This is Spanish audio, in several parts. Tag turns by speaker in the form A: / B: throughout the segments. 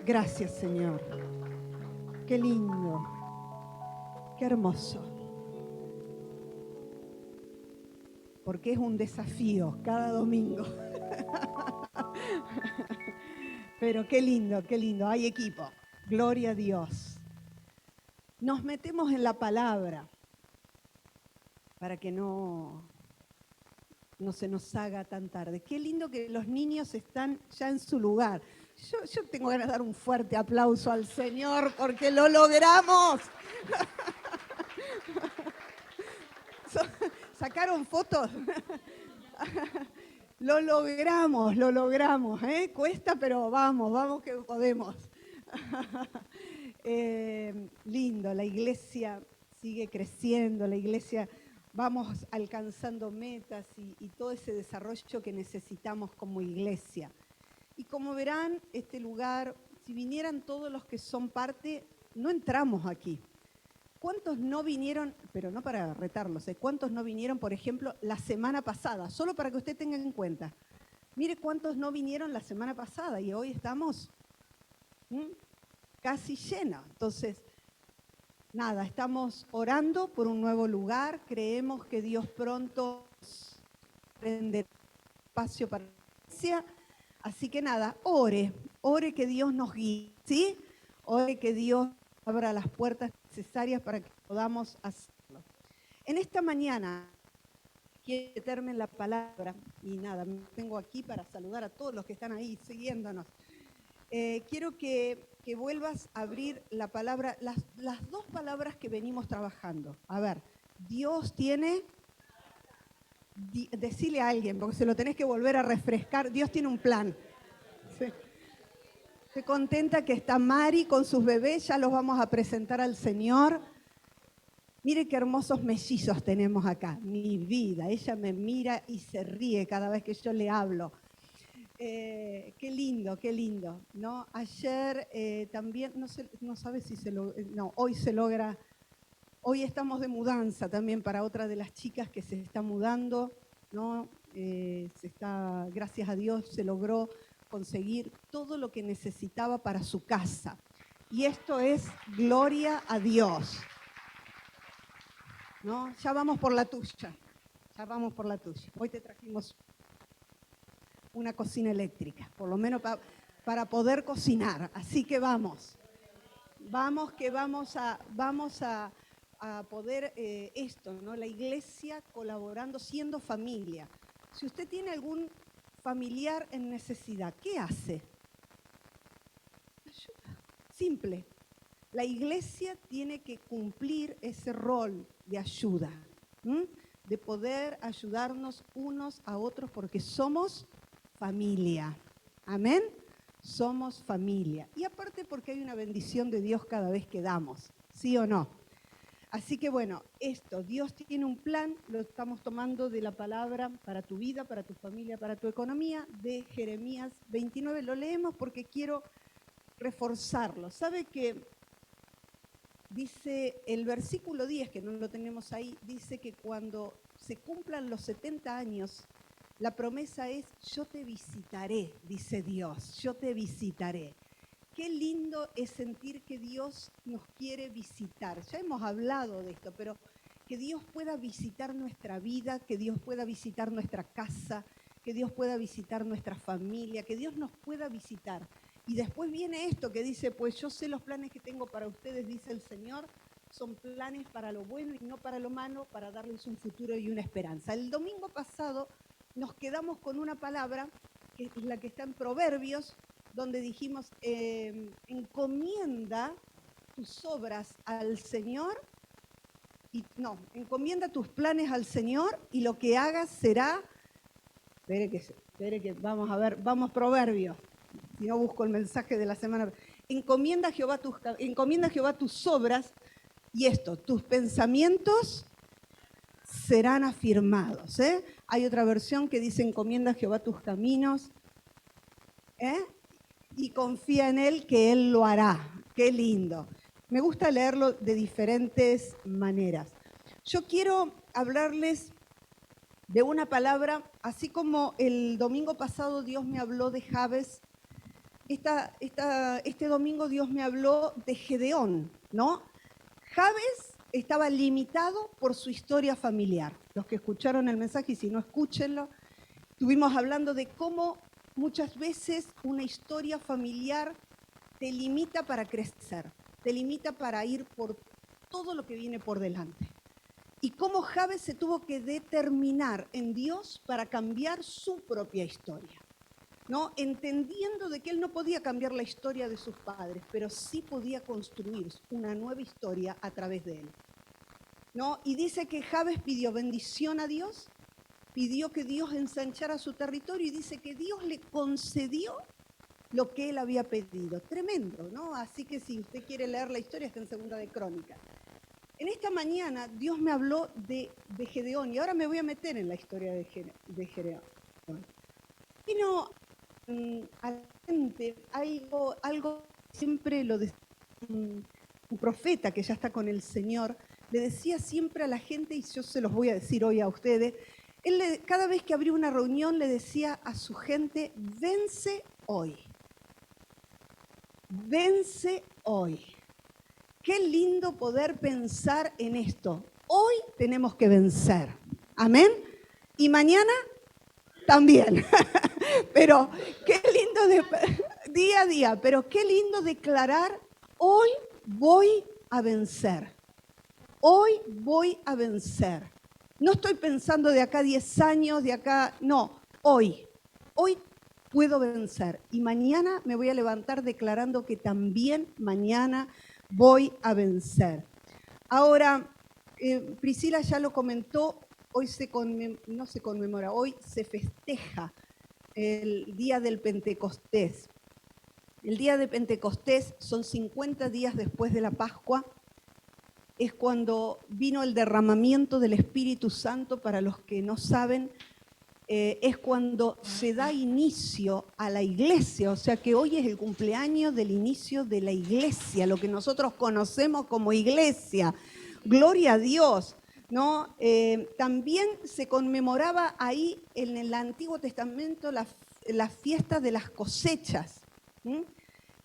A: Gracias, Señor. Qué lindo, qué hermoso. Porque es un desafío cada domingo. Pero qué lindo. Hay equipo. Gloria a Dios. Nos metemos en la palabra para que no se nos haga tan tarde. Qué lindo que los niños están ya en su lugar. Yo tengo ganas de dar un fuerte aplauso al Señor porque lo logramos. ¿Sacaron fotos? Lo logramos. Cuesta, pero vamos que podemos. Lindo, la iglesia sigue creciendo, la iglesia vamos alcanzando metas y todo ese desarrollo que necesitamos como iglesia. Y como verán, este lugar, si vinieran todos los que son parte, no entramos aquí. ¿Cuántos no vinieron, pero no para retarlos, cuántos no vinieron, por ejemplo, la semana pasada? Solo para que usted tenga en cuenta. Mire cuántos no vinieron la semana pasada y hoy estamos casi llenos. Entonces, nada, estamos orando por un nuevo lugar. Creemos que Dios pronto prende espacio para la iglesia. Así que nada, ore que Dios nos guíe, ¿sí? Ore que Dios abra las puertas necesarias para que podamos hacerlo. En esta mañana quiero meterme en la palabra y nada, me tengo aquí para saludar a todos los que están ahí siguiéndonos. Quiero que vuelvas a abrir la palabra, las dos palabras que venimos trabajando. A ver, Dios tiene, decile a alguien, porque se lo tenés que volver a refrescar, Dios tiene un plan. Sí. Estoy contenta que está Mari con sus bebés, ya los vamos a presentar al Señor. Mire qué hermosos mellizos tenemos acá, mi vida. Ella me mira y se ríe cada vez que yo le hablo. Qué lindo, ¿no? Ayer también, no sabe si se lo, no, hoy se logra, hoy estamos de mudanza también para otra de las chicas que se está mudando, ¿no? Gracias a Dios se logró conseguir todo lo que necesitaba para su casa. Y esto es gloria a Dios. ¿No? Ya vamos por la tuya. Hoy te trajimos una cocina eléctrica, por lo menos para poder cocinar. Así que vamos que vamos a poder esto, ¿no? La iglesia colaborando, siendo familia. Si usted tiene algún familiar en necesidad, ¿qué hace? Ayuda. Simple. La iglesia tiene que cumplir ese rol de ayuda, de poder ayudarnos unos a otros porque somos familia. Amén. Somos familia. Y aparte porque hay una bendición de Dios cada vez que damos, ¿sí o no? Así que bueno, Dios tiene un plan, lo estamos tomando de la palabra para tu vida, para tu familia, para tu economía, de Jeremías 29. Lo leemos porque quiero reforzarlo. ¿Sabe que dice el versículo 10, que no lo tenemos ahí, dice que cuando se cumplan los 70 años, la promesa es, yo te visitaré, dice Dios, yo te visitaré. Qué lindo es sentir que Dios nos quiere visitar. Ya hemos hablado de esto, pero que Dios pueda visitar nuestra vida, que Dios pueda visitar nuestra casa, que Dios pueda visitar nuestra familia, que Dios nos pueda visitar. Y después viene esto que dice, pues yo sé los planes que tengo para ustedes, dice el Señor, son planes para lo bueno y no para lo malo, para darles un futuro y una esperanza. El domingo pasado nos quedamos con una palabra, que es la que está en Proverbios, donde dijimos, encomienda tus obras al Señor, encomienda tus planes al Señor y lo que hagas será, espere que vamos a ver, vamos Proverbios. Si no busco el mensaje de la semana. Encomienda a Jehová tus obras y tus pensamientos serán afirmados. Hay otra versión que dice encomienda a Jehová tus caminos y confía en Él que Él lo hará. Qué lindo. Me gusta leerlo de diferentes maneras. Yo quiero hablarles de una palabra, así como el domingo pasado Dios me habló de Jabes. este domingo Dios me habló de Gedeón, ¿no? Jabes estaba limitado por su historia familiar. Los que escucharon el mensaje, y si no, escúchenlo, estuvimos hablando de cómo muchas veces una historia familiar te limita para crecer, te limita para ir por todo lo que viene por delante. Y cómo Jabes se tuvo que determinar en Dios para cambiar su propia historia, ¿no? Entendiendo de que él no podía cambiar la historia de sus padres, pero sí podía construir una nueva historia a través de él, ¿no? Y dice que Jabes pidió bendición a Dios, pidió que Dios ensanchara su territorio y dice que Dios le concedió lo que él había pedido. Tremendo, ¿no? Así que si usted quiere leer la historia, está en Segunda de Crónicas. En esta mañana Dios me habló de Gedeón y ahora me voy a meter en la historia de Gedeón. Vino a la gente algo siempre lo decía un profeta que ya está con el Señor, le decía siempre a la gente, y yo se los voy a decir hoy a ustedes, cada vez que abría una reunión le decía a su gente, vence hoy. Vence hoy. Qué lindo poder pensar en esto. Hoy tenemos que vencer. Amén. Y mañana también. Pero qué lindo, día a día, pero qué lindo declarar, hoy voy a vencer. Hoy voy a vencer. No estoy pensando de acá 10 años, de acá, no, hoy. Hoy puedo vencer. Y mañana me voy a levantar declarando que también mañana voy a vencer. Ahora, Priscila ya lo comentó, hoy no se conmemora, hoy se festeja el día del Pentecostés. El día de Pentecostés son 50 días después de la Pascua. Es cuando vino el derramamiento del Espíritu Santo. Para los que no saben, es cuando se da inicio a la iglesia, o sea que hoy es el cumpleaños del inicio de la iglesia, lo que nosotros conocemos como iglesia. Gloria a Dios, ¿no? También se conmemoraba ahí en el Antiguo Testamento la fiesta de las cosechas,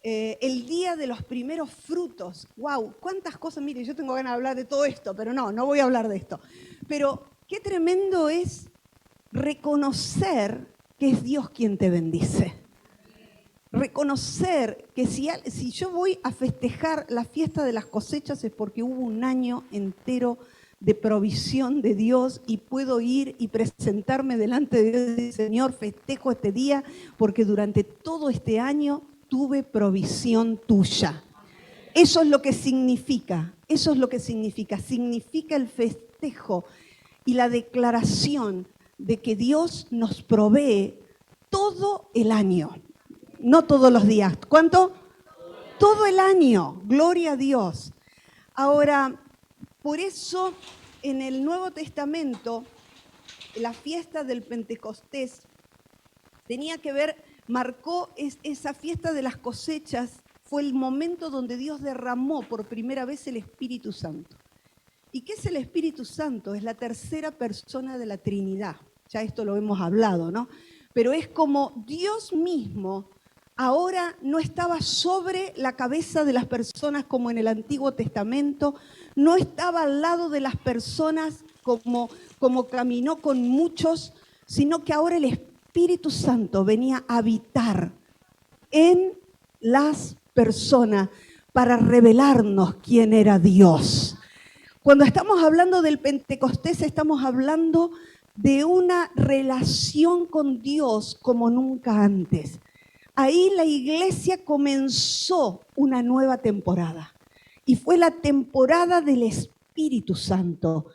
A: el día de los primeros frutos. ¡Wow! ¿Cuántas cosas? Mire, yo tengo ganas de hablar de todo esto, pero no voy a hablar de esto. Pero qué tremendo es reconocer que es Dios quien te bendice. Reconocer que si yo voy a festejar la fiesta de las cosechas es porque hubo un año entero de provisión de Dios y puedo ir y presentarme delante de Dios y decir, Señor, festejo este día porque durante todo este año tuve provisión tuya. Eso es lo que significa, significa el festejo y la declaración de que Dios nos provee todo el año, no todos los días. ¿Cuánto? Todo el año, gloria a Dios. Ahora, por eso en el Nuevo Testamento, la fiesta del Pentecostés tenía que ver, marcó esa fiesta de las cosechas, fue el momento donde Dios derramó por primera vez el Espíritu Santo. ¿Y qué es el Espíritu Santo? Es la tercera persona de la Trinidad. Ya esto lo hemos hablado, ¿no? Pero es como Dios mismo ahora no estaba sobre la cabeza de las personas como en el Antiguo Testamento, no estaba al lado de las personas como caminó con muchos, sino que ahora el Espíritu Santo venía a habitar en las personas para revelarnos quién era Dios. Cuando estamos hablando del Pentecostés, estamos hablando de una relación con Dios como nunca antes. Ahí la iglesia comenzó una nueva temporada y fue la temporada del Espíritu Santo.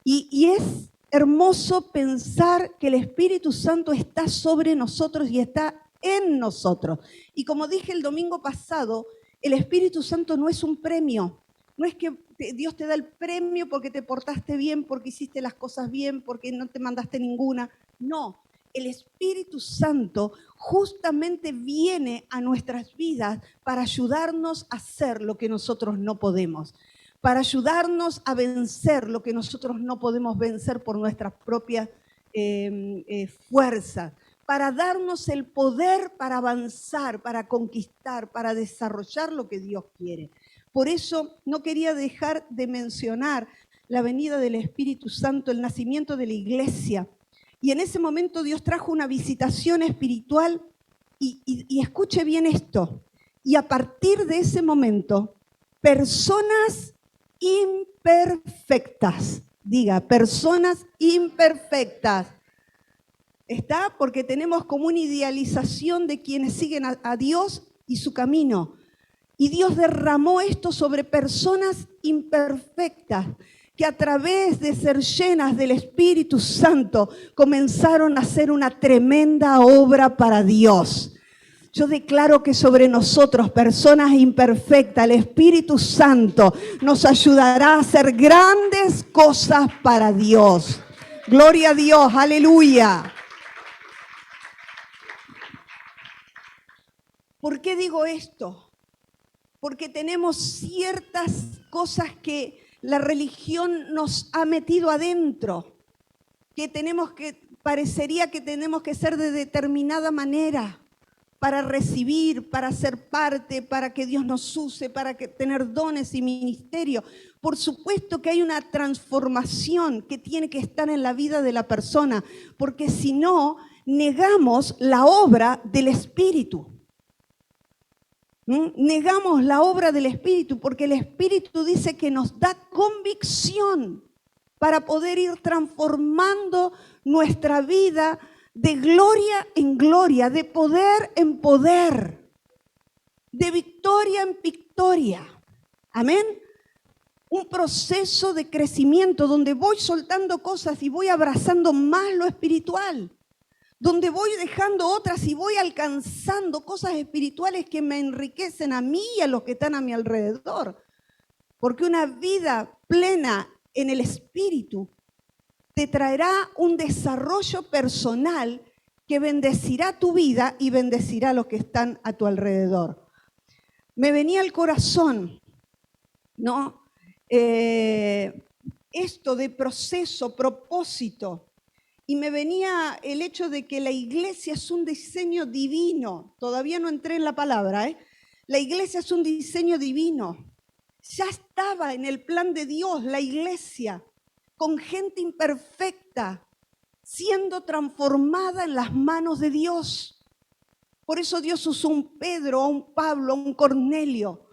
A: Y es hermoso pensar que el Espíritu Santo está sobre nosotros y está en nosotros. Y como dije el domingo pasado, el Espíritu Santo no es un premio. No es que Dios te da el premio porque te portaste bien, porque hiciste las cosas bien, porque no te mandaste ninguna. No, el Espíritu Santo justamente viene a nuestras vidas para ayudarnos a hacer lo que nosotros no podemos, para ayudarnos a vencer lo que nosotros no podemos vencer por nuestras propias fuerzas, para darnos el poder para avanzar, para conquistar, para desarrollar lo que Dios quiere. Por eso no quería dejar de mencionar la venida del Espíritu Santo, el nacimiento de la iglesia. Y en ese momento Dios trajo una visitación espiritual y escuche bien esto. Y a partir de ese momento, personas imperfectas, diga, personas imperfectas, ¿está? Porque tenemos como una idealización de quienes siguen a Dios y su camino. Y Dios derramó esto sobre personas imperfectas que a través de ser llenas del Espíritu Santo comenzaron a hacer una tremenda obra para Dios. Yo declaro que sobre nosotros, personas imperfectas, el Espíritu Santo nos ayudará a hacer grandes cosas para Dios. Gloria a Dios, aleluya. ¿Por qué digo esto? Porque tenemos ciertas cosas que la religión nos ha metido adentro, que parecería que tenemos que ser de determinada manera para recibir, para ser parte, para que Dios nos use, para tener dones y ministerio. Por supuesto que hay una transformación que tiene que estar en la vida de la persona, porque si no, negamos la obra del Espíritu. Negamos la obra del Espíritu, porque el Espíritu dice que nos da convicción para poder ir transformando nuestra vida de gloria en gloria, de poder en poder, de victoria en victoria. Amén. Un proceso de crecimiento donde voy soltando cosas y voy abrazando más lo espiritual, donde voy dejando otras y voy alcanzando cosas espirituales que me enriquecen a mí y a los que están a mi alrededor. Porque una vida plena en el Espíritu te traerá un desarrollo personal que bendecirá tu vida y bendecirá a los que están a tu alrededor. Me venía al corazón, ¿no? Esto de proceso, propósito. Y me venía el hecho de que la iglesia es un diseño divino. Todavía no entré en la palabra, ¿eh? La iglesia es un diseño divino. Ya estaba en el plan de Dios la iglesia, con gente imperfecta, siendo transformada en las manos de Dios. Por eso Dios usó a un Pedro, a un Pablo, a un Cornelio,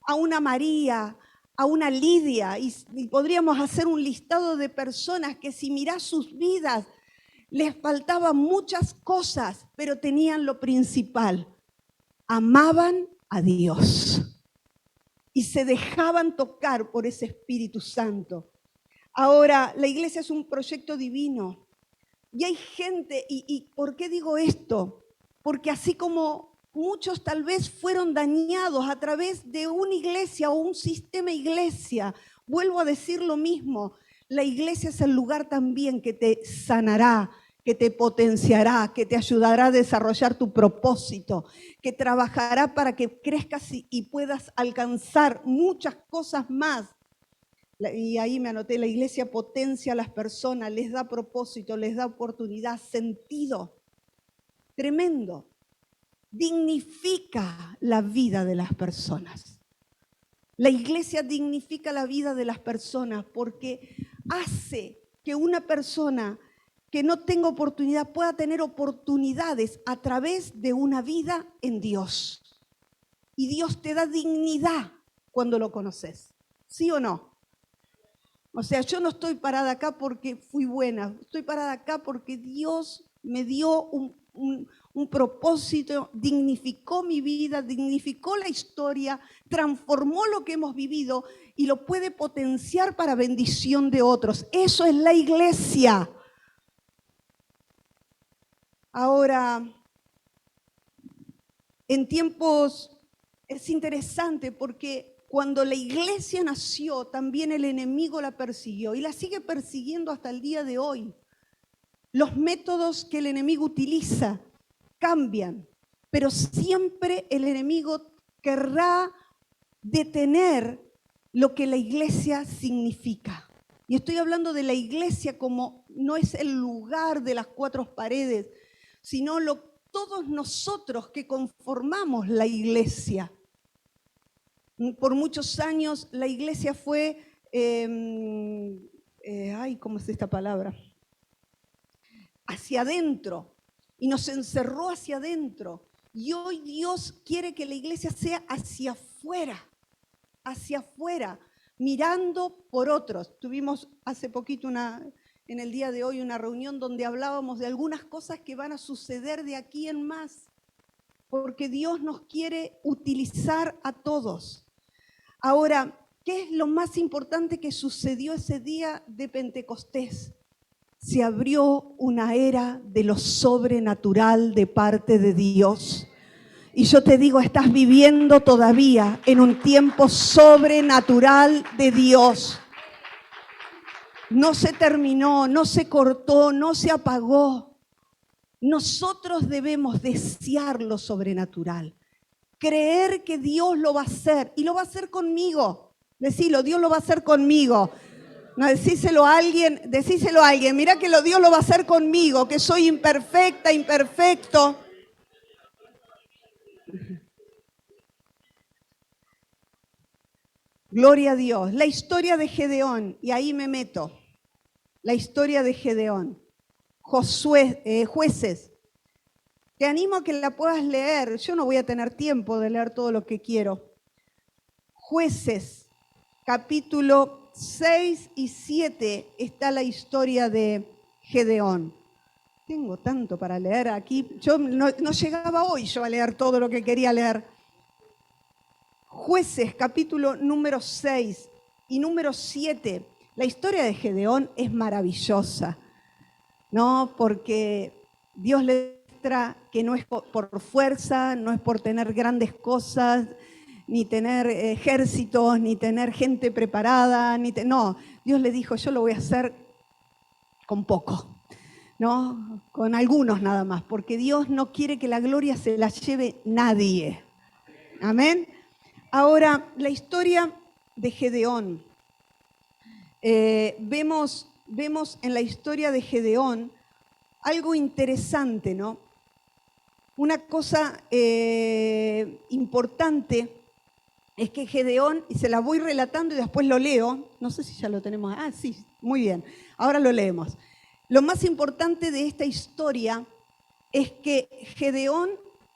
A: a una María, a una Lidia, y podríamos hacer un listado de personas que si mirás sus vidas, les faltaban muchas cosas, pero tenían lo principal. Amaban a Dios y se dejaban tocar por ese Espíritu Santo. Ahora, la iglesia es un proyecto divino y hay gente, ¿y por qué digo esto? Porque así como muchos tal vez fueron dañados a través de una iglesia o un sistema iglesia, vuelvo a decir lo mismo, la iglesia es el lugar también que te sanará, que te potenciará, que te ayudará a desarrollar tu propósito, que trabajará para que crezcas y puedas alcanzar muchas cosas más. Y ahí me anoté, la iglesia potencia a las personas, les da propósito, les da oportunidad, sentido. Tremendo. Dignifica la vida de las personas. La iglesia dignifica la vida de las personas porque hace que una persona que no tenga oportunidad pueda tener oportunidades a través de una vida en Dios. Y Dios te da dignidad cuando lo conoces. ¿Sí o no? O sea, yo no estoy parada acá porque fui buena, estoy parada acá porque Dios me dio un propósito, dignificó mi vida, dignificó la historia, transformó lo que hemos vivido y lo puede potenciar para bendición de otros. Eso es la iglesia. Ahora, en tiempos es interesante porque cuando la iglesia nació, también el enemigo la persiguió y la sigue persiguiendo hasta el día de hoy. Los métodos que el enemigo utiliza cambian, pero siempre el enemigo querrá detener lo que la iglesia significa. Y estoy hablando de la iglesia como no es el lugar de las cuatro paredes, sino todos nosotros que conformamos la iglesia. Por muchos años la iglesia fue, ¿cómo es esta palabra? Hacia adentro, y nos encerró hacia adentro. Y hoy Dios quiere que la iglesia sea hacia afuera, mirando por otros. Tuvimos hace poquito en el día de hoy una reunión donde hablábamos de algunas cosas que van a suceder de aquí en más, porque Dios nos quiere utilizar a todos. Ahora, ¿qué es lo más importante que sucedió ese día de Pentecostés? Se abrió una era de lo sobrenatural de parte de Dios. Y yo te digo, estás viviendo todavía en un tiempo sobrenatural de Dios. No se terminó, no se cortó, no se apagó. Nosotros debemos desear lo sobrenatural, creer que Dios lo va a hacer y lo va a hacer conmigo. Decilo, Dios lo va a hacer conmigo. No, decíselo a alguien, mira que Dios lo va a hacer conmigo, que soy imperfecta, imperfecto. Gloria a Dios. La historia de Gedeón, y ahí me meto. La historia de Gedeón. Jueces. Te animo a que la puedas leer. Yo no voy a tener tiempo de leer todo lo que quiero. Jueces, capítulo 6 y 7 está la historia de Gedeón. Tengo tanto para leer aquí. Yo no llegaba hoy yo a leer todo lo que quería leer. Jueces, capítulo número 6 y número 7. La historia de Gedeón es maravillosa, ¿no? Porque Dios le muestra que no es por fuerza, no es por tener grandes cosas, ni tener ejércitos, ni tener gente preparada, no. Dios le dijo, yo lo voy a hacer con poco, ¿no? Con algunos nada más, porque Dios no quiere que la gloria se la lleve nadie. Amén. Ahora, la historia de Gedeón. Vemos en la historia de Gedeón algo interesante, ¿no? Una cosa importante es que Gedeón, y se la voy relatando y después lo leo, no sé si ya lo tenemos, sí, muy bien, ahora lo leemos. Lo más importante de esta historia es que Gedeón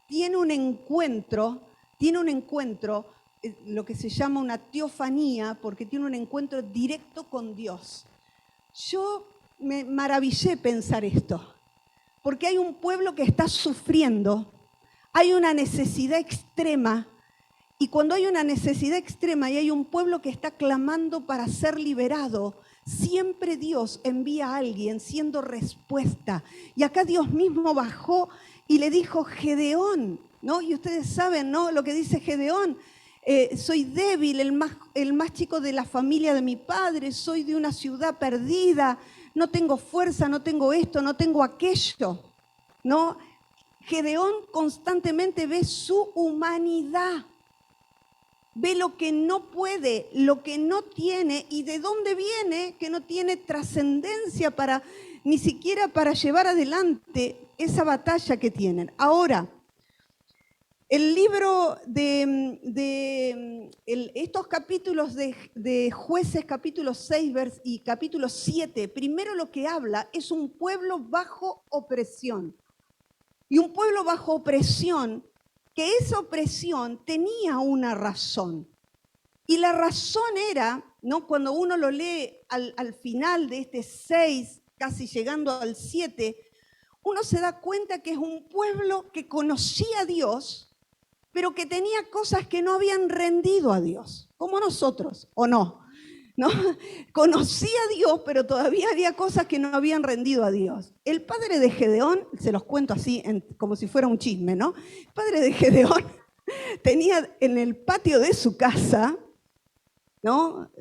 A: tiene un encuentro, lo que se llama una teofanía, porque tiene un encuentro directo con Dios. Yo me maravillé pensar esto, porque hay un pueblo que está sufriendo, hay una necesidad extrema, y cuando hay una necesidad extrema y hay un pueblo que está clamando para ser liberado, siempre Dios envía a alguien siendo respuesta. Y acá Dios mismo bajó y le dijo, Gedeón, ¿no? Y ustedes saben, ¿no? Lo que dice Gedeón. Soy débil, el más chico de la familia de mi padre, soy de una ciudad perdida, no tengo fuerza, no tengo esto, no tengo aquello, ¿no? Gedeón constantemente ve su humanidad, ve lo que no puede, lo que no tiene y de dónde viene, que no tiene trascendencia ni siquiera para llevar adelante esa batalla que tienen. Ahora, el libro estos capítulos de Jueces, capítulo 6 y capítulo 7, primero lo que habla es un pueblo bajo opresión. Y un pueblo bajo opresión, que esa opresión tenía una razón. Y la razón era, ¿no? Cuando uno lo lee al final de este 6, casi llegando al 7, uno se da cuenta que es un pueblo que conocía a Dios, pero que tenía cosas que no habían rendido a Dios, como nosotros, ¿o no? ¿No? Conocía a Dios, pero todavía había cosas que no habían rendido a Dios. El padre de Gedeón, se los cuento así, como si fuera un chisme, ¿no? El padre de Gedeón tenía en el patio de su casa, ¿no?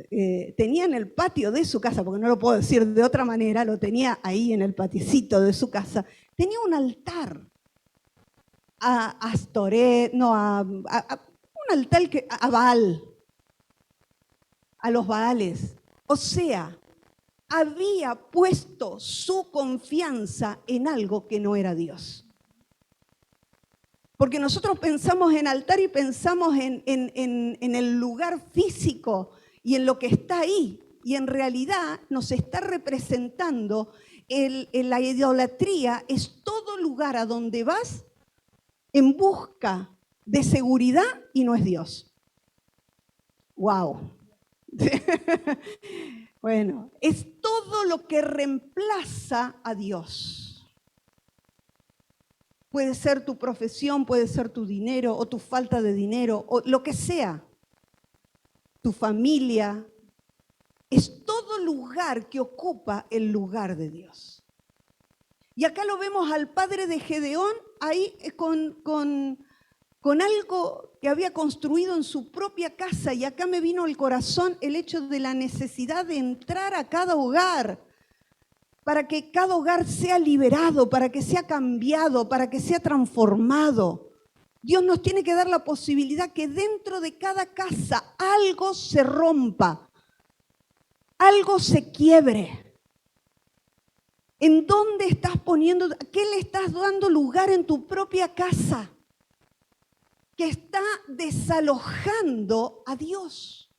A: Tenía en el patio de su casa, porque no lo puedo decir de otra manera, lo tenía ahí en el paticito de su casa, tenía un altar. A Astoret, no, un altar a Baal, a los Baales. O sea, había puesto su confianza en algo que no era Dios. Porque nosotros pensamos en altar y pensamos en el lugar físico y en lo que está ahí. Y en realidad nos está representando la idolatría es todo lugar a donde vas en busca de seguridad y no es Dios. ¡Wow! Bueno, es todo lo que reemplaza a Dios. Puede ser tu profesión, puede ser tu dinero o tu falta de dinero o lo que sea. Tu familia. Es todo lugar que ocupa el lugar de Dios. Y acá lo vemos al padre de Gedeón ahí con algo que había construido en su propia casa. Y acá me vino al corazón el hecho de la necesidad de entrar a cada hogar para que cada hogar sea liberado, para que sea cambiado, para que sea transformado. Dios nos tiene que dar la posibilidad que dentro de cada casa algo se rompa, algo se quiebre. ¿En dónde estás poniendo, qué le estás dando lugar en tu propia casa que está desalojando a Dios?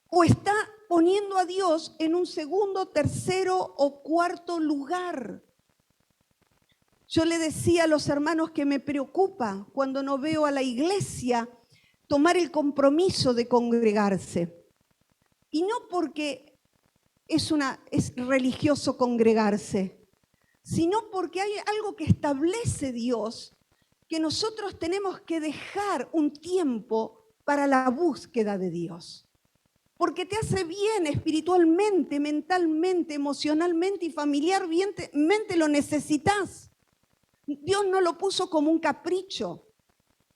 A: ¿O está poniendo a Dios en un segundo, tercero o cuarto lugar? Yo le decía a los hermanos que me preocupa cuando no veo a la iglesia tomar el compromiso de congregarse. Y no porque es religioso congregarse, sino porque hay algo que establece Dios, que nosotros tenemos que dejar un tiempo para la búsqueda de Dios. Porque te hace bien espiritualmente, mentalmente, emocionalmente y familiarmente, lo necesitas. Dios no lo puso como un capricho,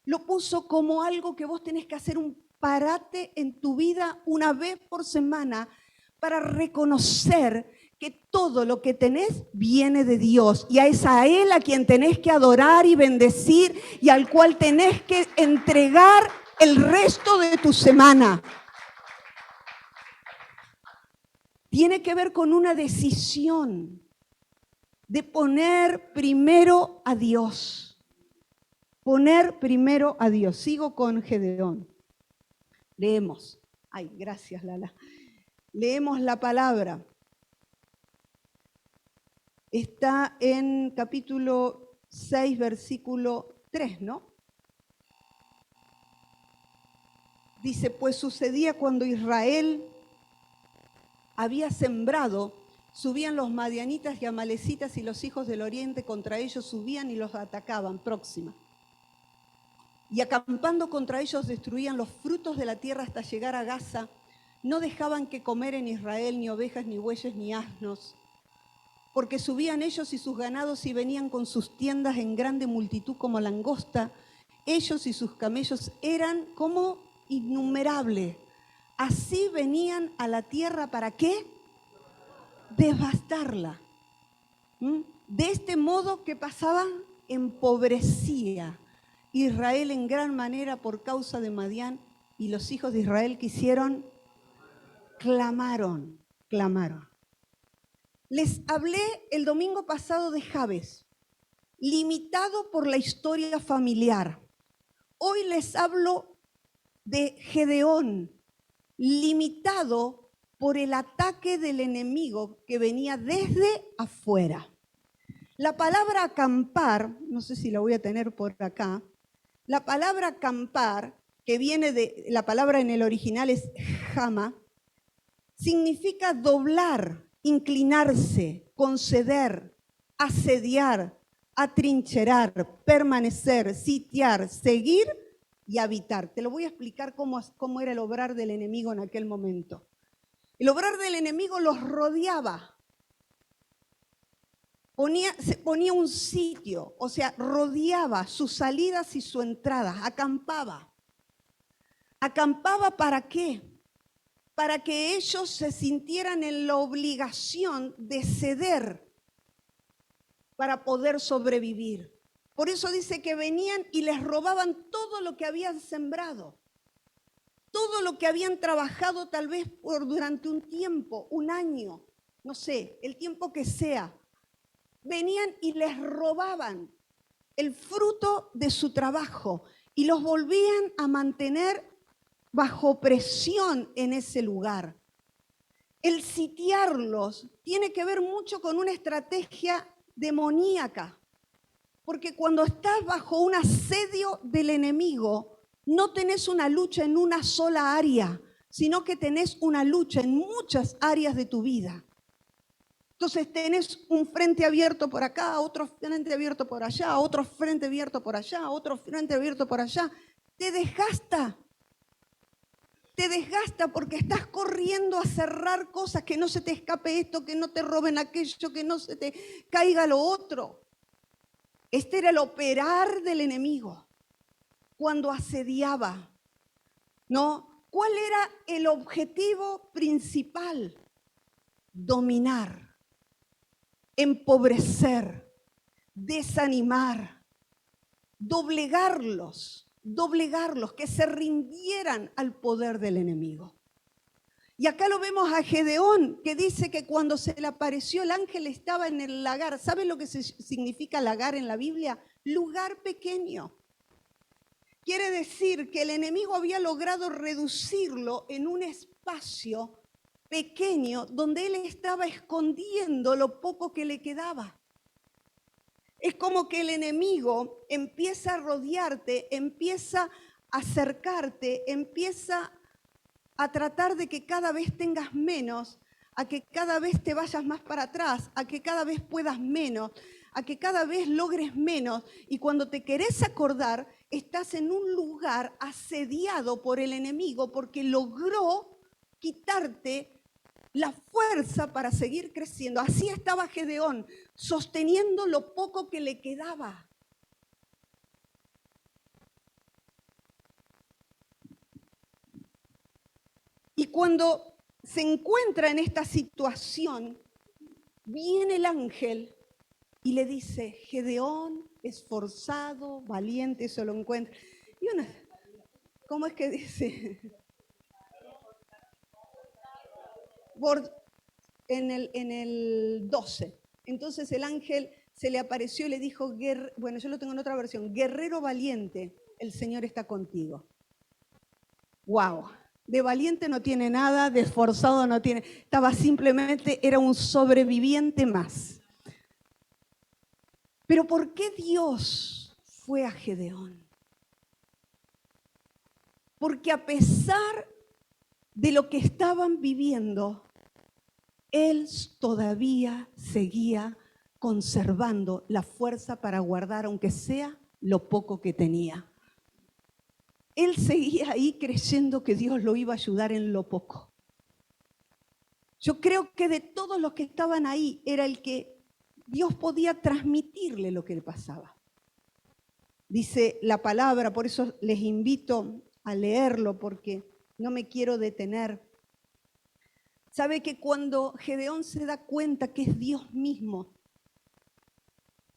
A: lo puso como algo que vos tenés que hacer un parate en tu vida una vez por semana para reconocer que todo lo que tenés viene de Dios y es a Él a quien tenés que adorar y bendecir y al cual tenés que entregar el resto de tu semana. Tiene que ver con una decisión de poner primero a Dios. Poner primero a Dios. Sigo con Gedeón. Leemos. Ay, gracias, Lala. Leemos la palabra. Está en capítulo 6, versículo 3, ¿no? Dice, pues sucedía cuando Israel había sembrado, subían los madianitas y amalecitas y los hijos del oriente contra ellos subían y los atacaban. Próxima. Y acampando contra ellos destruían los frutos de la tierra hasta llegar a Gaza. No dejaban que comer en Israel ni ovejas, ni bueyes, ni asnos, porque subían ellos y sus ganados y venían con sus tiendas en grande multitud como langosta. Ellos y sus camellos eran como innumerables. Así venían a la tierra, ¿para qué? Devastarla. De este modo, ¿qué pasaba? Empobrecía Israel en gran manera por causa de Madián, y los hijos de Israel que hicieron, clamaron. Les hablé el domingo pasado de Jabes, limitado por la historia familiar. Hoy les hablo de Gedeón, limitado por el ataque del enemigo que venía desde afuera. La palabra acampar, no sé si la voy a tener por acá, la palabra acampar, que viene de, la palabra en el original es jama, significa doblar, inclinarse, conceder, asediar, atrincherar, permanecer, sitiar, seguir y habitar. Te lo voy a explicar cómo era el obrar del enemigo en aquel momento. El obrar del enemigo los rodeaba. Ponía un sitio, o sea, rodeaba sus salidas y su entrada, acampaba. ¿Acampaba para qué? Para que ellos se sintieran en la obligación de ceder para poder sobrevivir. Por eso dice que venían y les robaban todo lo que habían sembrado, todo lo que habían trabajado tal vez durante un tiempo, un año, no sé, el tiempo que sea. Venían y les robaban. el fruto de su trabajo y los volvían a mantener bajo presión en ese lugar. El sitiarlos tiene que ver mucho con una estrategia demoníaca, porque cuando estás bajo un asedio del enemigo, no tenés una lucha en una sola área, sino que tenés una lucha en muchas áreas de tu vida. Entonces tenés un frente abierto por acá, otro frente abierto por allá, otro frente abierto por allá, otro frente abierto por allá. Te desgasta porque estás corriendo a cerrar cosas, que no se te escape esto, que no te roben aquello, que no se te caiga lo otro. Este era el operar del enemigo cuando asediaba, ¿no? ¿Cuál era el objetivo principal? Dominar, empobrecer, desanimar, doblegarlos, que se rindieran al poder del enemigo. Y acá lo vemos a Gedeón, que dice que cuando se le apareció el ángel estaba en el lagar. ¿Saben lo que significa lagar en la Biblia? Lugar pequeño. Quiere decir que el enemigo había logrado reducirlo en un espacio pequeño donde él estaba escondiendo lo poco que le quedaba. Es como que el enemigo empieza a rodearte, empieza a acercarte, empieza a tratar de que cada vez tengas menos, a que cada vez te vayas más para atrás, a que cada vez puedas menos, a que cada vez logres menos. Y cuando te querés acordar, estás en un lugar asediado por el enemigo porque logró quitarte la fuerza para seguir creciendo. Así estaba Gedeón, sosteniendo lo poco que le quedaba. Y cuando se encuentra en esta situación, viene el ángel y le dice: Gedeón, esforzado, valiente, eso lo encuentra. Y uno, ¿cómo es que dice? En el 12. Entonces el ángel se le apareció y le dijo, bueno, yo lo tengo en otra versión, guerrero valiente, el Señor está contigo. ¡Wow! De valiente no tiene nada, de esforzado no tiene, estaba simplemente, era un sobreviviente más. Pero ¿por qué Dios fue a Gedeón? Porque a pesar de lo que estaban viviendo, él todavía seguía conservando la fuerza para guardar, aunque sea lo poco que tenía. Él seguía ahí creyendo que Dios lo iba a ayudar en lo poco. Yo creo que de todos los que estaban ahí era el que Dios podía transmitirle lo que le pasaba. Dice la palabra, por eso les invito a leerlo porque no me quiero detener. Sabe que cuando Gedeón se da cuenta que es Dios mismo,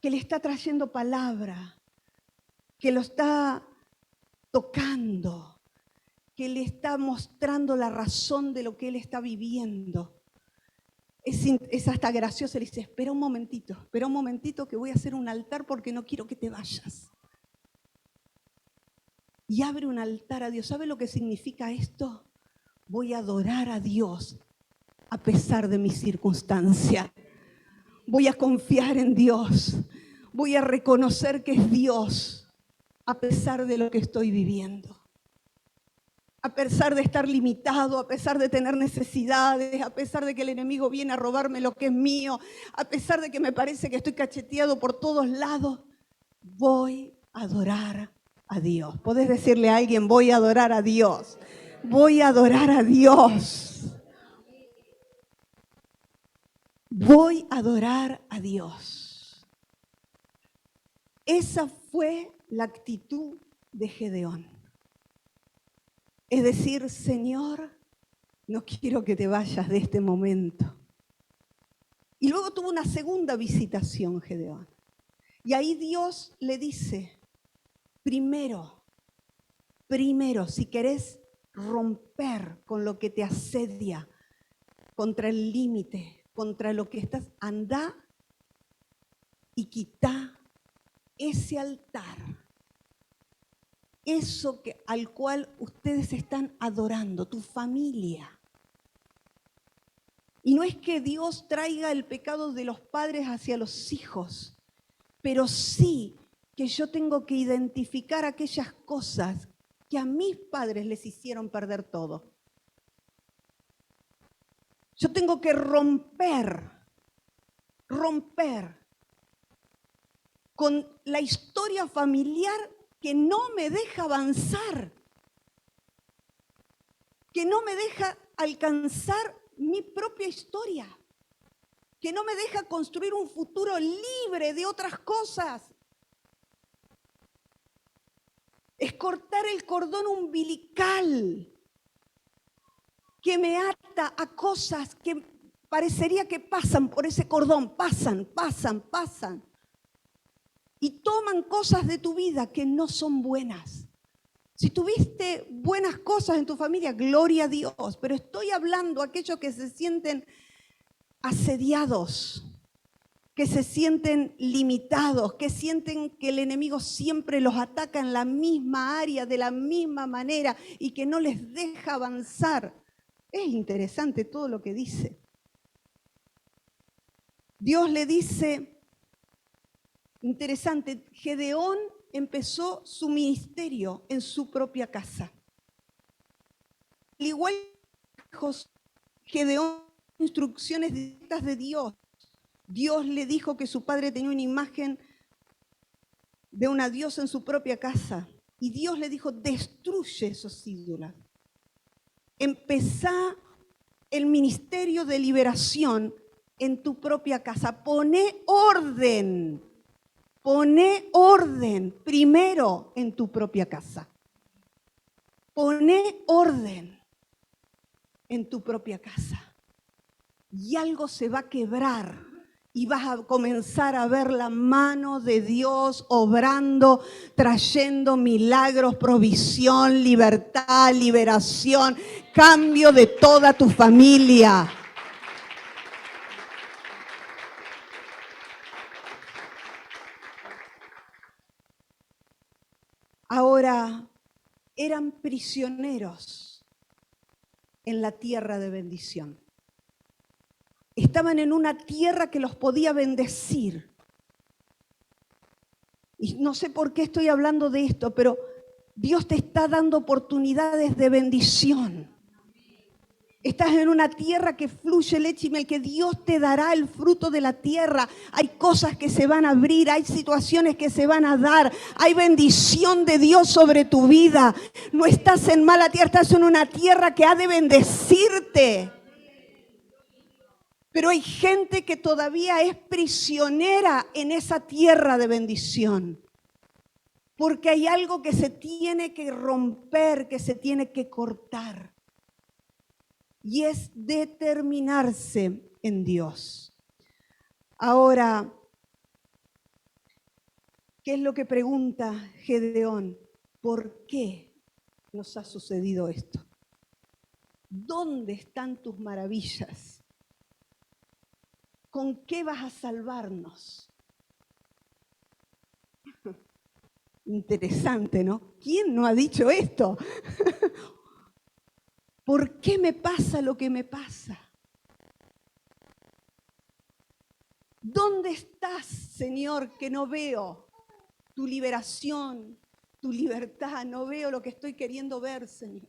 A: que le está trayendo palabra, que lo está tocando, que le está mostrando la razón de lo que él está viviendo, es hasta gracioso. Le dice, espera un momentito que voy a hacer un altar porque no quiero que te vayas. Y abre un altar a Dios. ¿Sabe lo que significa esto? Voy a adorar a Dios a pesar de mi circunstancia. Voy a confiar en Dios. Voy a reconocer que es Dios a pesar de lo que estoy viviendo. A pesar de estar limitado, a pesar de tener necesidades, a pesar de que el enemigo viene a robarme lo que es mío, a pesar de que me parece que estoy cacheteado por todos lados, voy a adorar a Dios. ¿Podés decirle a alguien, voy a adorar a Dios? Voy a adorar a Dios. Voy a adorar a Dios. Esa fue la actitud de Gedeón. Es decir, Señor, no quiero que te vayas de este momento. Y luego tuvo una segunda visitación Gedeón. Y ahí Dios le dice, primero, si querés romper con lo que te asedia, contra el límite, contra lo que estás, andá y quitá ese altar, eso al cual ustedes están adorando, tu familia. Y no es que Dios traiga el pecado de los padres hacia los hijos, pero sí que yo tengo que identificar aquellas cosas que a mis padres les hicieron perder todo. Yo tengo que romper con la historia familiar que no me deja avanzar, que no me deja alcanzar mi propia historia, que no me deja construir un futuro libre de otras cosas. Es cortar el cordón umbilical que me ata a cosas que parecería que pasan por ese cordón, pasan. Y toman cosas de tu vida que no son buenas. Si tuviste buenas cosas en tu familia, gloria a Dios, pero estoy hablando a aquellos que se sienten asediados, que se sienten limitados, que sienten que el enemigo siempre los ataca en la misma área, de la misma manera, y que no les deja avanzar. Es interesante todo lo que dice. Dios le dice, interesante, Gedeón empezó su ministerio en su propia casa. Al igual que Gedeón, instrucciones directas de Dios. Dios le dijo que su padre tenía una imagen de una diosa en su propia casa. Y Dios le dijo, destruye esos ídolos. Empezá el ministerio de liberación en tu propia casa. Poné orden primero en tu propia casa. Poné orden en tu propia casa. Y algo se va a quebrar. Y vas a comenzar a ver la mano de Dios obrando, trayendo milagros, provisión, libertad, liberación, cambio de toda tu familia. Ahora, eran prisioneros en la tierra de bendición. Estaban en una tierra que los podía bendecir. Y no sé por qué estoy hablando de esto, pero Dios te está dando oportunidades de bendición. Estás en una tierra que fluye leche y miel, que Dios te dará el fruto de la tierra. Hay cosas que se van a abrir, hay situaciones que se van a dar, hay bendición de Dios sobre tu vida. No estás en mala tierra, estás en una tierra que ha de bendecirte. Pero hay gente que todavía es prisionera en esa tierra de bendición. Porque hay algo que se tiene que romper, que se tiene que cortar. Y es determinarse en Dios. Ahora, ¿qué es lo que pregunta Gedeón? ¿Por qué nos ha sucedido esto? ¿Dónde están tus maravillas? ¿Con qué vas a salvarnos? Interesante, ¿no? ¿Quién no ha dicho esto? ¿Por qué me pasa lo que me pasa? ¿Dónde estás, Señor, que no veo tu liberación, tu libertad? No veo lo que estoy queriendo ver, Señor.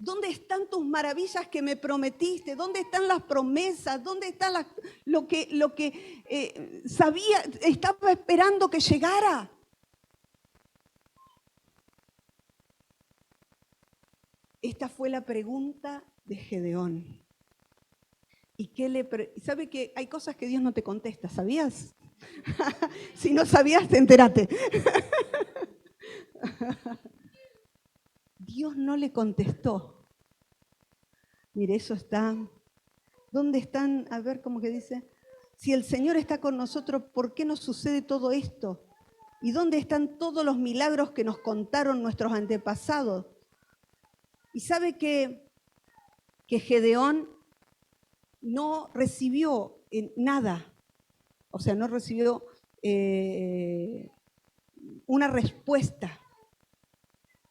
A: ¿Dónde están tus maravillas que me prometiste? ¿Dónde están las promesas? ¿Dónde está lo que sabía, estaba esperando que llegara? Esta fue la pregunta de Gedeón. ¿Y sabe que hay cosas que Dios no te contesta? ¿Sabías? Si no sabías, entérate. Dios no le contestó. Mire, eso está. ¿Dónde están? A ver, ¿cómo que dice? Si el Señor está con nosotros, ¿por qué nos sucede todo esto? ¿Y dónde están todos los milagros que nos contaron nuestros antepasados? Y sabe que Gedeón no recibió nada. O sea, no recibió una respuesta.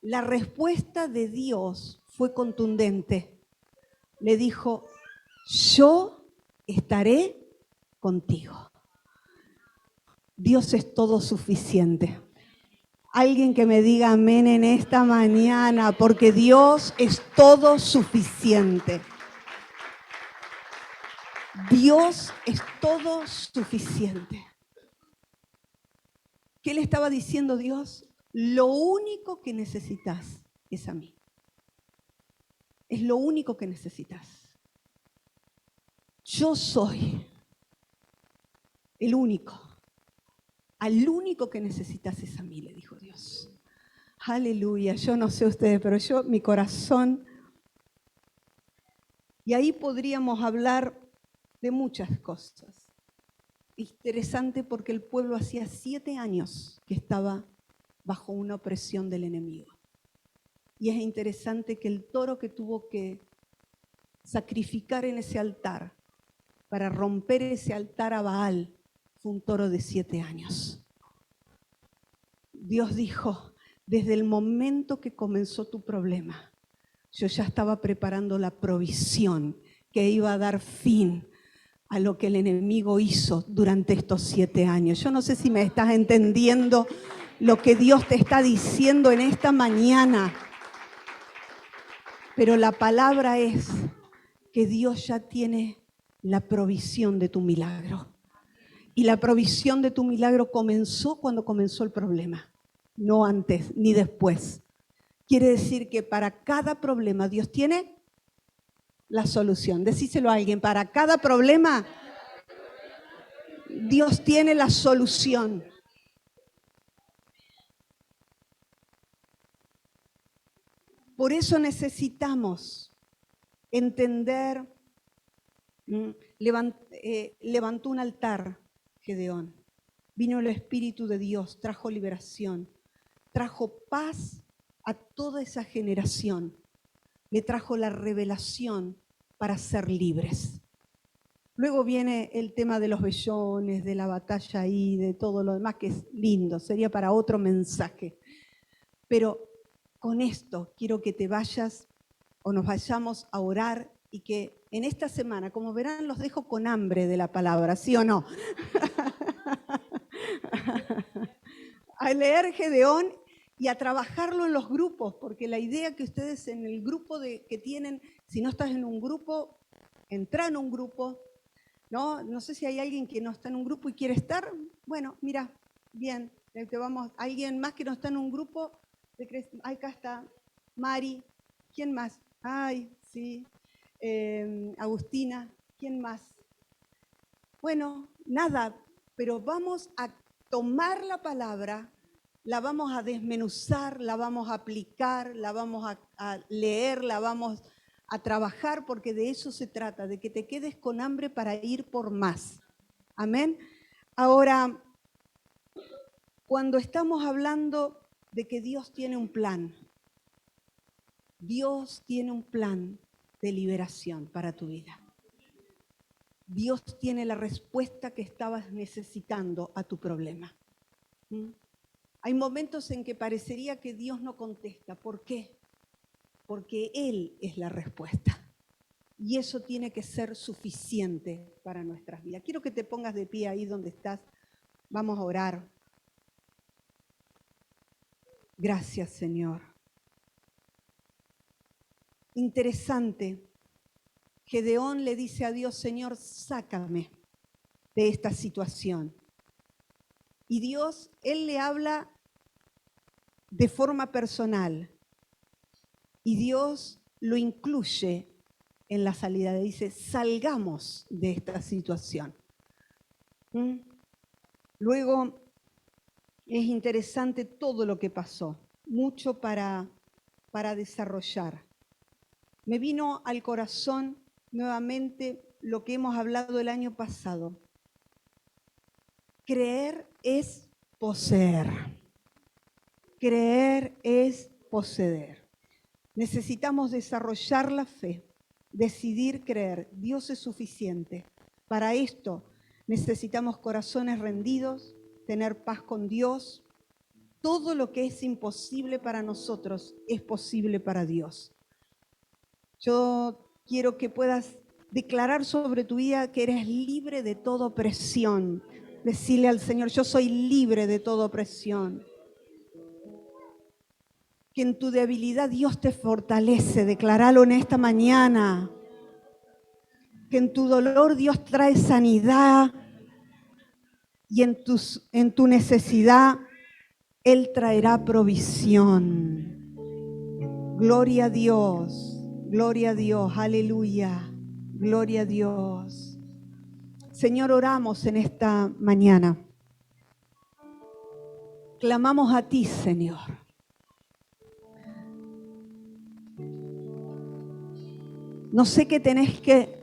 A: La respuesta de Dios fue contundente. Le dijo, yo estaré contigo. Dios es todo suficiente. Alguien que me diga amén en esta mañana, porque Dios es todo suficiente. Dios es todo suficiente. ¿Qué le estaba diciendo Dios? Lo único que necesitas es a mí. Es lo único que necesitas. Yo soy el único. Al único que necesitas es a mí, le dijo Dios. Aleluya, yo no sé ustedes, pero mi corazón. Y ahí podríamos hablar de muchas cosas. Interesante porque el pueblo hacía 7 años que estaba bajo una opresión del enemigo. Y es interesante que el toro que tuvo que sacrificar en ese altar para romper ese altar a Baal fue un toro de 7 años. Dios dijo, desde el momento que comenzó tu problema, yo ya estaba preparando la provisión que iba a dar fin a lo que el enemigo hizo durante estos 7 años. Yo no sé si me estás entendiendo lo que Dios te está diciendo en esta mañana, pero la palabra es que Dios ya tiene la provisión de tu milagro. Y la provisión de tu milagro comenzó cuando comenzó el problema, no antes ni después. Quiere decir que para cada problema Dios tiene la solución. Decíselo a alguien, para cada problema Dios tiene la solución. Por eso necesitamos entender, levantó un altar Gedeón, vino el Espíritu de Dios, trajo liberación, trajo paz a toda esa generación, le trajo la revelación para ser libres. Luego viene el tema de los vellones, de la batalla ahí, de todo lo demás, que es lindo, sería para otro mensaje. Pero con esto quiero que te vayas o nos vayamos a orar y que en esta semana, como verán, los dejo con hambre de la palabra, ¿sí o no? A leer Gedeón y a trabajarlo en los grupos, porque la idea que ustedes en el grupo que tienen, si no estás en un grupo, entra en un grupo, ¿no? No sé si hay alguien que no está en un grupo y quiere estar. Bueno, mira, bien, alguien más que no está en un grupo. Acá está Mari, ¿quién más? Ay, sí, Agustina, ¿quién más? Bueno, nada, pero vamos a tomar la palabra, la vamos a desmenuzar, la vamos a aplicar, la vamos a leer, la vamos a trabajar, porque de eso se trata, de que te quedes con hambre para ir por más. Amén. Ahora, cuando estamos hablando de que Dios tiene un plan, Dios tiene un plan de liberación para tu vida. Dios tiene la respuesta que estabas necesitando a tu problema. Hay momentos en que parecería que Dios no contesta. ¿Por qué? Porque Él es la respuesta. Y eso tiene que ser suficiente para nuestras vidas. Quiero que te pongas de pie ahí donde estás. Vamos a orar. Gracias, Señor. Interesante. Gedeón le dice a Dios, Señor, sácame de esta situación. Y Dios, Él le habla de forma personal. Y Dios lo incluye en la salida. Le dice, salgamos de esta situación. Luego, es interesante todo lo que pasó. Mucho para desarrollar. Me vino al corazón nuevamente lo que hemos hablado el año pasado. Creer es poseer. Creer es poseer. Necesitamos desarrollar la fe, decidir creer. Dios es suficiente. Para esto necesitamos corazones rendidos, tener paz con Dios. Todo lo que es imposible para nosotros es posible para Dios. Yo quiero que puedas declarar sobre tu vida que eres libre de toda opresión. Decirle al Señor, yo soy libre de toda opresión. Que en tu debilidad Dios te fortalece. Decláralo en esta mañana. Que en tu dolor Dios trae sanidad. Y en tu necesidad Él traerá provisión. Gloria a Dios, aleluya, gloria a Dios. Señor, oramos en esta mañana. Clamamos a ti, Señor. No sé qué tenés que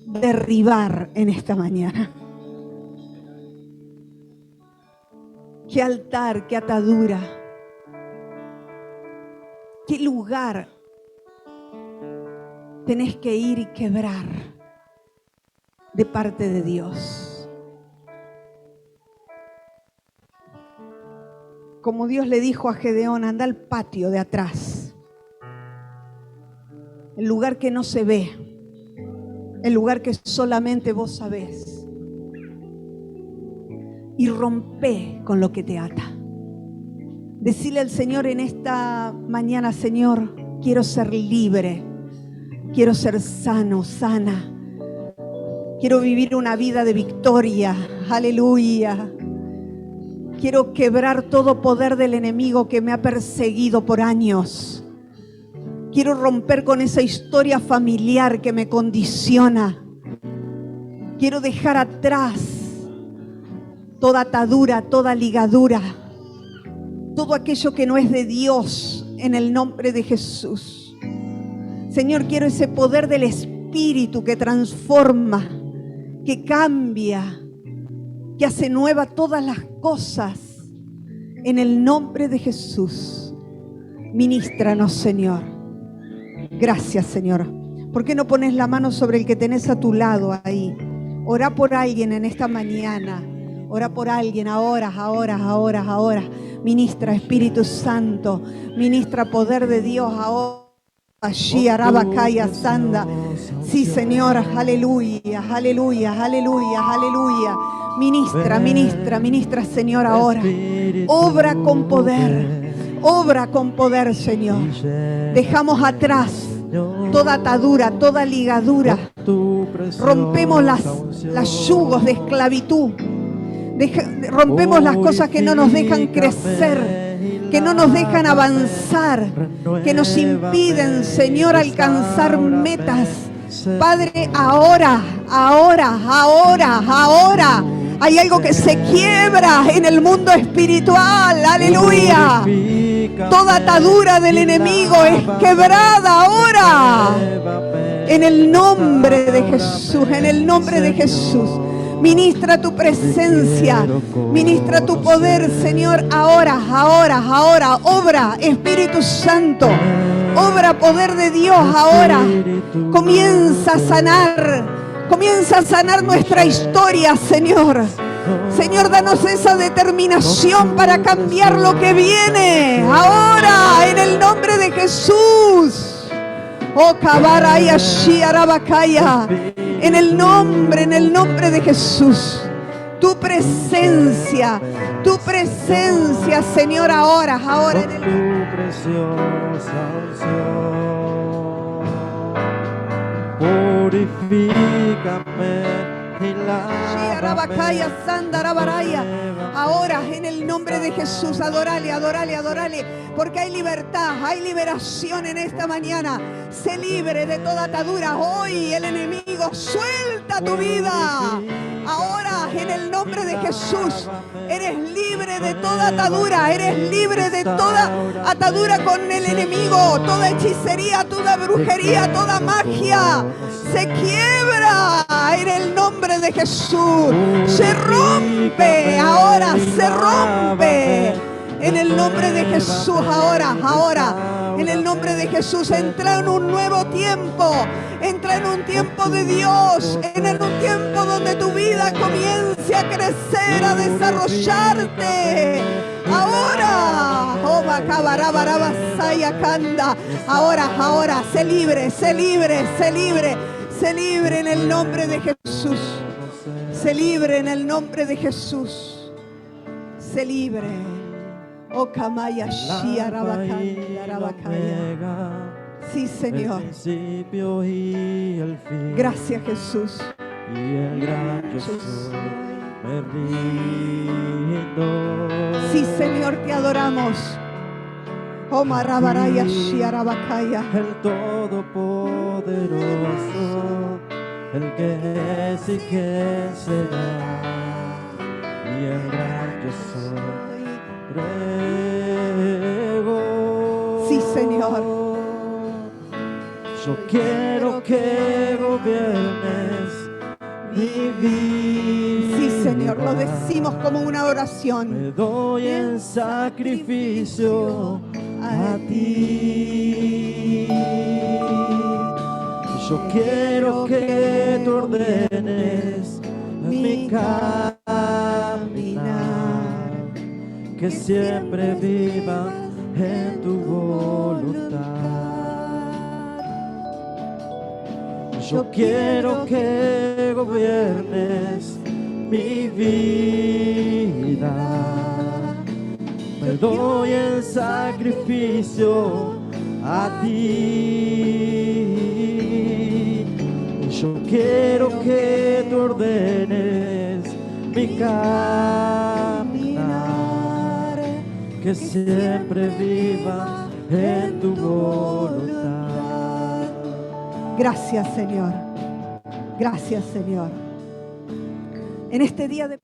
A: derribar en esta mañana. Qué altar, qué atadura, qué lugar tenés que ir y quebrar de parte de Dios. Como Dios le dijo a Gedeón, anda al patio de atrás, el lugar que no se ve, el lugar que solamente vos sabés. Y rompe con lo que te ata. Decirle al Señor en esta mañana, Señor, quiero ser libre, quiero ser sano, sana. Quiero vivir una vida de victoria, aleluya. Quiero quebrar todo poder del enemigo que me ha perseguido por años. Quiero romper con esa historia familiar que me condiciona. Quiero dejar atrás toda atadura, toda ligadura, todo aquello que no es de Dios, en el nombre de Jesús. Señor, quiero ese poder del Espíritu que transforma, que cambia, que hace nueva todas las cosas, en el nombre de Jesús. Ministranos, Señor. Gracias, Señor. ¿Por qué no pones la mano sobre el que tenés a tu lado ahí? Orá por alguien en esta mañana. Ora por alguien ahora. Ministra Espíritu Santo, ministra poder de Dios ahora. Allí Arabacaya Sanda. Sí, Señor, aleluya. Ministra, Señor, ahora. Obra con poder, Señor. Dejamos atrás toda atadura, toda ligadura. Rompemos las yugos de esclavitud. Rompemos las cosas que no nos dejan crecer, que no nos dejan avanzar, que nos impiden, Señor, alcanzar metas. Padre, ahora hay algo que se quiebra en el mundo espiritual, aleluya. Toda atadura del enemigo es quebrada ahora, en el nombre de Jesús. Ministra tu presencia, ministra tu poder, Señor, ahora. Obra, Espíritu Santo, obra poder de Dios ahora. Comienza a sanar nuestra historia, Señor. Señor, danos esa determinación para cambiar lo que viene ahora, en el nombre de Jesús. Oh, Kabaraya Shiarabakaya. En el nombre de Jesús. Tu presencia, Señor, ahora en el
B: tu preciosa unción. Purifícame y lávame.
A: Ahora en el nombre de Jesús, adórale, porque hay libertad, hay liberación en esta mañana. Sé libre de toda atadura. Hoy el enemigo suelta tu vida. Ahora en el nombre de Jesús eres libre de toda atadura, eres libre de toda atadura con el enemigo, toda hechicería, toda brujería, toda magia. Se quiebra en el nombre de Jesús. Se rompe ahora, se rompe. En el nombre de Jesús, ahora. En el nombre de Jesús. Entra en un nuevo tiempo. Entra en un tiempo de Dios. En un tiempo donde tu vida comience a crecer, a desarrollarte. Ahora, ahora, sé libre, sé libre, sé libre, sé libre en el nombre de Jesús. Sé libre en el nombre de Jesús. Sé libre. Oh, Kamaya Shia Rabakaya Rabakaya. Sí, Señor.
B: El principio y el fin.
A: Gracias, Jesús.
B: Y el gran yo soy, me rindo.
A: Sí, Señor, te adoramos. Oh, Marabaraya Shia Rabakaya.
B: El Todopoderoso, el que es y que será. Y el gran yo soy, ruego.
A: Sí, Señor.
B: Yo quiero que gobiernes mi vida.
A: Sí, Señor, lo decimos como una oración.
B: Me doy en sacrificio a ti. Yo quiero que tú ordenes mi caminar, que siempre viva en tu voluntad. Yo quiero que gobiernes mi vida. Me doy en sacrificio a ti. Yo quiero que tú ordenes mi caminar, que siempre viva en tu voluntad.
A: Gracias, Señor. Gracias, Señor. En este día de